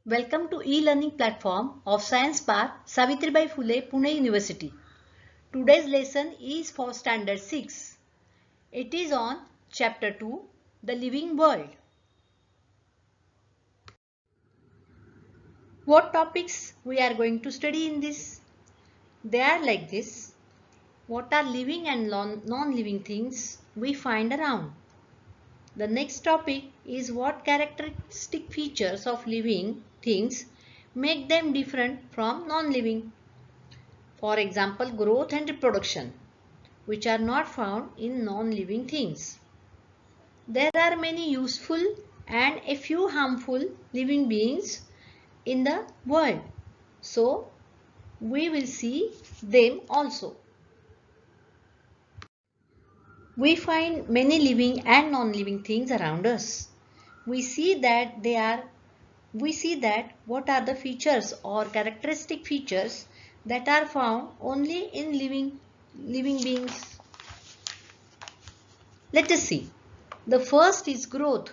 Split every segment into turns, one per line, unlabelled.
Welcome to e-learning platform of Science Park, Savitribai Phule, Pune University. Today's lesson is for Standard 6. It is on Chapter 2, The Living World. What topics we are going to study in this? They are like this. What are living and non-living things we find around? The next topic is what characteristic features of living things make them different from non-living. For example, growth and reproduction, which are not found in non-living things. There are many useful and a few harmful living beings in the world. So, we will see them also. We find many living and non-living things around us. We see that what are the features or characteristic features that are found only in living beings. Let us see. The first is growth.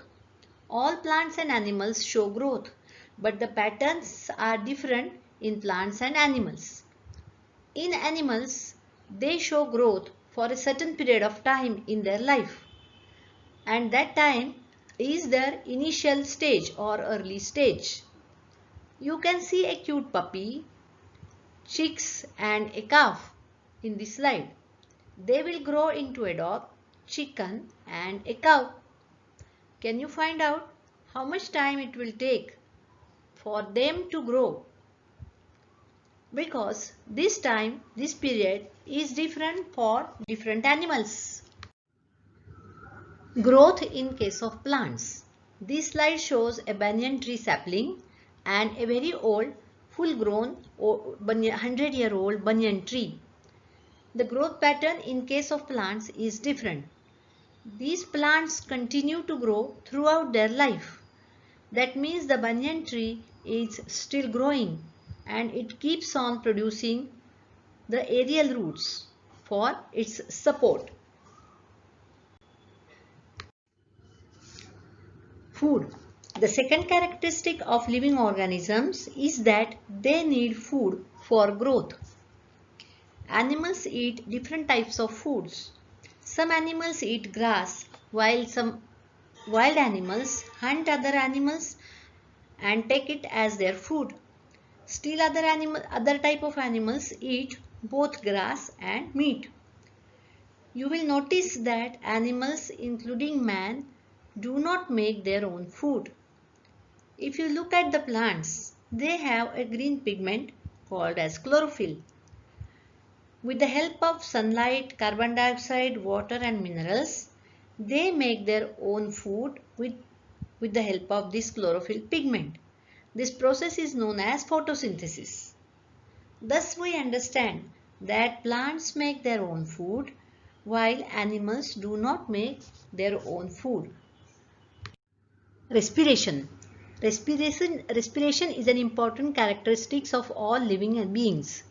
All plants and animals show growth, but the patterns are different in plants and animals. In animals, they show growth for a certain period of time in their life, and that time is their initial stage or early stage. You can see a cute puppy, chicks and a calf in this slide. They will grow into a dog, chicken and a cow. Can you find out how much time it will take for them to grow? Because this period is different for different animals. Growth in case of plants. This slide shows a banyan tree sapling and a very old, full-grown 100-year-old banyan tree. The growth pattern in case of plants is different. These plants continue to grow throughout their life. That means the banyan tree is still growing and it keeps on producing the aerial roots for its support. Food. The second characteristic of living organisms is that they need food for growth. Animals eat different types of foods. Some animals eat grass while some wild animals hunt other animals and take it as their food. Still other type of animals eat both grass and meat. You will notice that animals including man do not make their own food. If you look at the plants, they have a green pigment called as chlorophyll. With the help of sunlight, carbon dioxide, water and minerals, they make their own food with the help of this chlorophyll pigment. This process is known as photosynthesis. Thus we understand that plants make their own food while animals do not make their own food. Respiration. Respiration is an important characteristic of all living beings.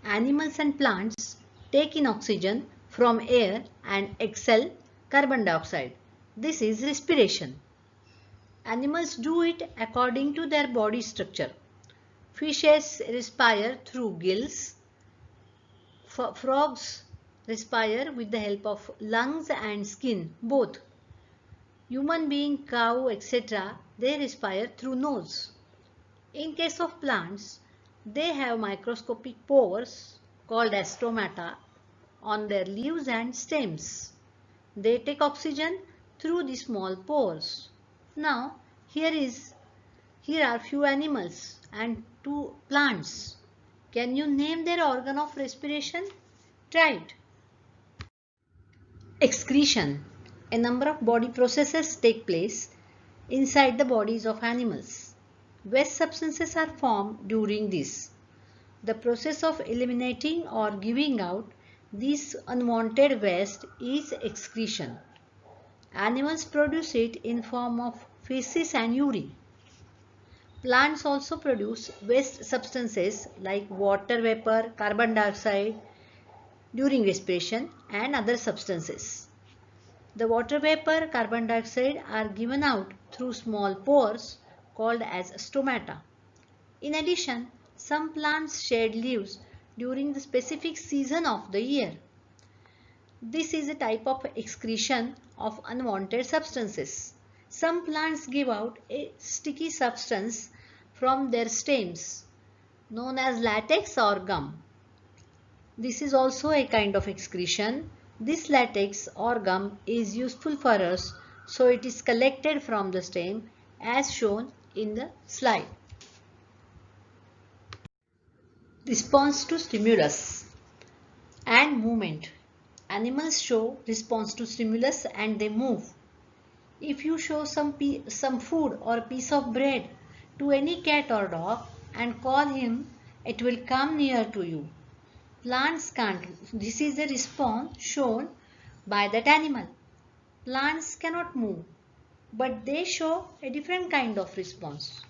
Animals and plants take in oxygen from air and exhale carbon dioxide. This is respiration. Animals do it according to their body structure. Fishes respire through gills. Frogs respire with the help of lungs and skin, both. Human being, cow, etc., they respire through nose. In case of plants, they have microscopic pores called as stomata on their leaves and stems. They take oxygen through the small pores. Now, here are few animals and two plants. Can you name their organ of respiration? Try it. Excretion. A number of body processes take place inside the bodies of animals. Waste substances are formed during this. The process of eliminating or giving out this unwanted waste is excretion. Animals produce it in form of feces and urine. Plants also produce waste substances like water vapor, carbon dioxide during respiration and other substances. The water vapor, carbon dioxide are given out through small pores called as stomata. In addition, some plants shed leaves during the specific season of the year. This is a type of excretion of unwanted substances. Some plants give out a sticky substance from their stems known as latex or gum. This is also a kind of excretion. This latex or gum is useful for us, so it is collected from the stem as shown in the slide. Response to stimulus and movement. Animals show response to stimulus and they move. If you show some food or a piece of bread to any cat or dog and call him, it will come near to you. Plants can't. This is the response shown by that animal. Plants cannot move, but they show a different kind of response.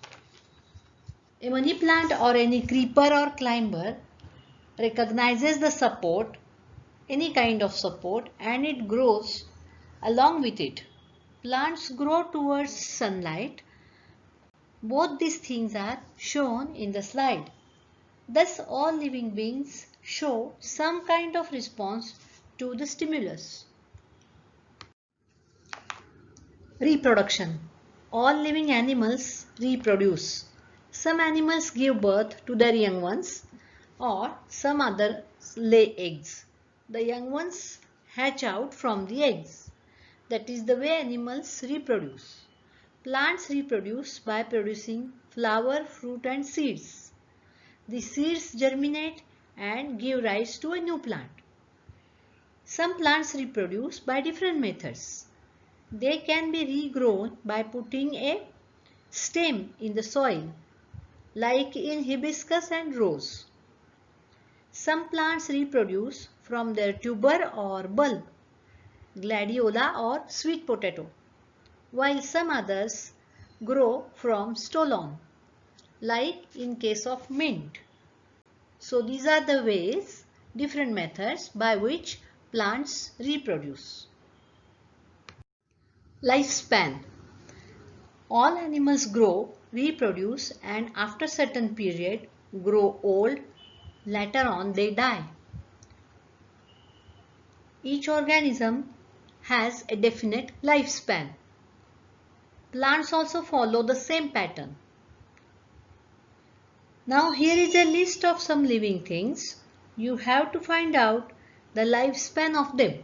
A money plant or any creeper or climber recognizes the support, any kind of support, and it grows along with it. Plants grow towards sunlight. Both these things are shown in the slide. Thus, all living beings show some kind of response to the stimulus. Reproduction. All living animals reproduce. Some animals give birth to their young ones, or some others lay eggs. The young ones hatch out from the eggs. That is the way animals reproduce. Plants reproduce by producing flower, fruit and seeds. The seeds germinate and give rise to a new plant. Some plants reproduce by different methods. They can be regrown by putting a stem in the soil, like in hibiscus and rose. Some plants reproduce from their tuber or bulb, gladiola or sweet potato, while some others grow from stolon, like in case of mint. So these are the ways, different methods by which plants reproduce. Lifespan. All animals grow, reproduce and after certain period grow old, later on they die. Each organism has a definite lifespan. Plants also follow the same pattern. Now here is a list of some living things. You have to find out the lifespan of them.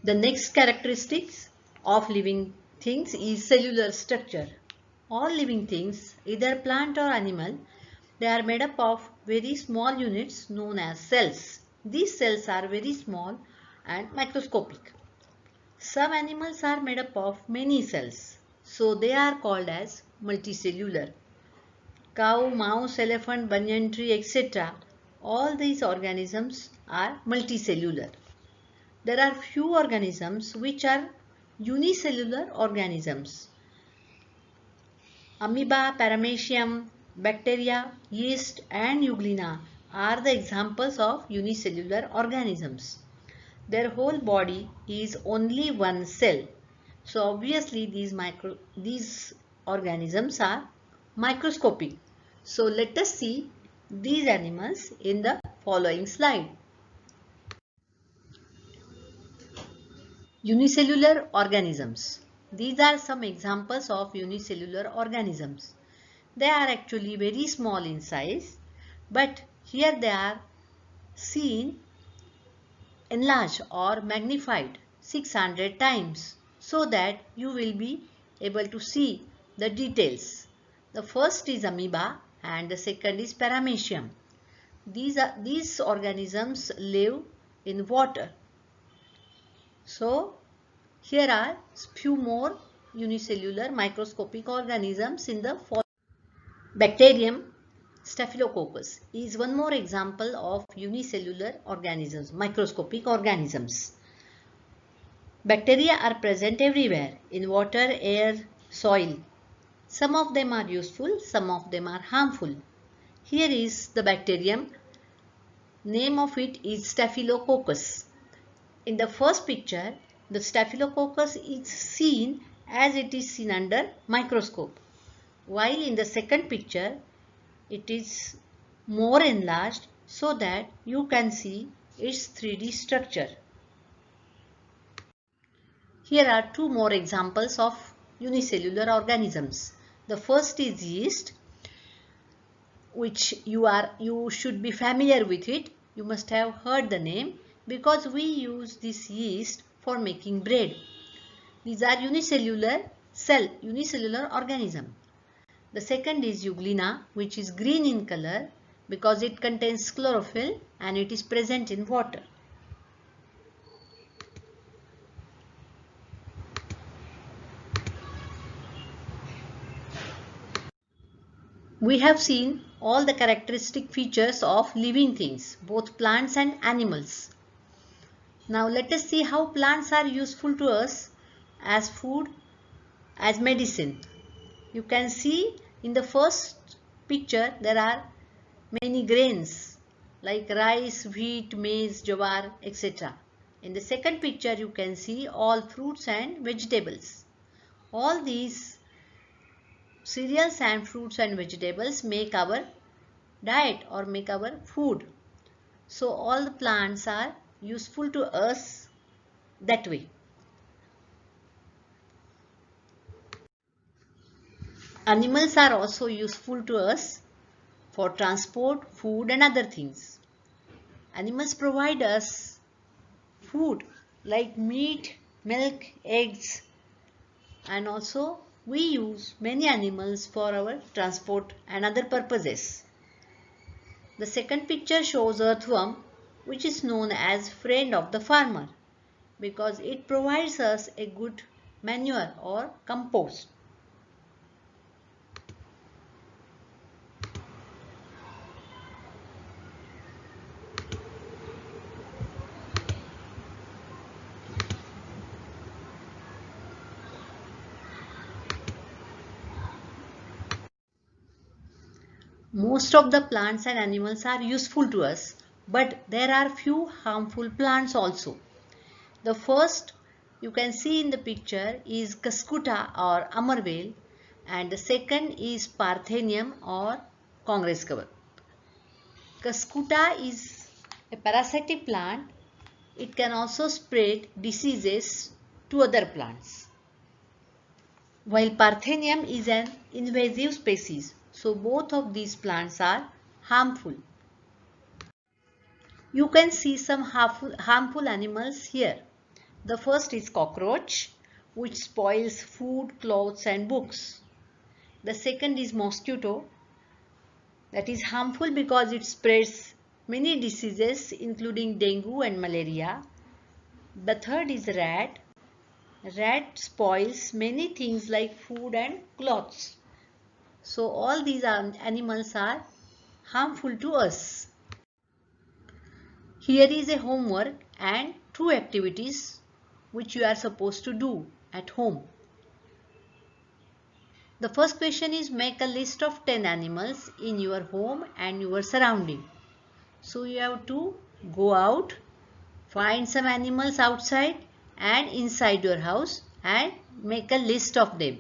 The next characteristics of living things is cellular structure. All living things, either plant or animal, they are made up of very small units known as cells. These cells are very small and microscopic. Some animals are made up of many cells, so they are called as multicellular. Cow, mouse, elephant, banyan tree, etc. All these organisms are multicellular. There are few organisms which are unicellular organisms. Amoeba, paramecium, bacteria, yeast and euglena are the examples of unicellular organisms. Their whole body is only one cell. So obviously these organisms are microscopic. So let us see these animals in the following slide. Unicellular organisms. These are some examples of unicellular organisms. They are actually very small in size, but here they are seen enlarged or magnified 600 times so that you will be able to see the details. The first is amoeba and the second is paramecium. These organisms live in water. So here are few more unicellular microscopic organisms in the bacterium. Staphylococcus is one more example of unicellular organisms, microscopic organisms. Bacteria are present everywhere in water, air, soil. Some of them are useful, some of them are harmful. Here is the bacterium. Name of it is Staphylococcus. In the first picture, the Staphylococcus is seen as it is seen under microscope, while in the second picture it is more enlarged so that you can see its 3D structure. Here are two more examples of unicellular organisms. The first is yeast, which you should be familiar with it. You must have heard the name because we use this yeast for making bread. These are unicellular organism. The second is Euglena, which is green in color because it contains chlorophyll and it is present in water. We have seen all the characteristic features of living things, both plants and animals. Now let us see how plants are useful to us as food, as medicine. You can see in the first picture there are many grains like rice, wheat, maize, jowar, etc. In the second picture you can see all fruits and vegetables. All these cereals and fruits and vegetables make our diet or make our food. So all the plants are useful to us that way. Animals are also useful to us for transport, food and other things. Animals provide us food like meat, milk, eggs, and also we use many animals for our transport and other purposes. The second picture shows earthworm, which is known as friend of the farmer because it provides us a good manure or compost. Most of the plants and animals are useful to us, but there are few harmful plants also. The first you can see in the picture is Cuscuta or Amarvale, and the second is Parthenium or Congress cover. Cuscuta is a parasitic plant. It can also spread diseases to other plants. While Parthenium is an invasive species, so both of these plants are harmful. You can see some harmful animals here. The first is cockroach, which spoils food, clothes and books. The second is mosquito, that is harmful because it spreads many diseases including dengue and malaria. The third is rat. Rat spoils many things like food and clothes. So all these animals are harmful to us. Here is a homework and 2 activities which you are supposed to do at home. The first question is make a list of 10 animals in your home and your surrounding. So you have to go out, find some animals outside and inside your house and make a list of them.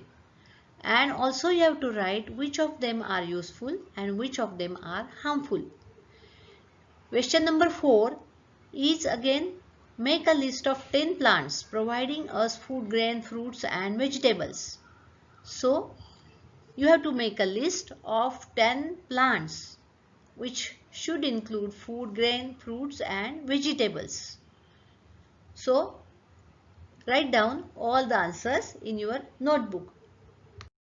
And also you have to write which of them are useful and which of them are harmful. Question number 4 is again make a list of 10 plants providing us food, grain, fruits and vegetables. So you have to make a list of 10 plants which should include food, grain, fruits and vegetables. So write down all the answers in your notebook.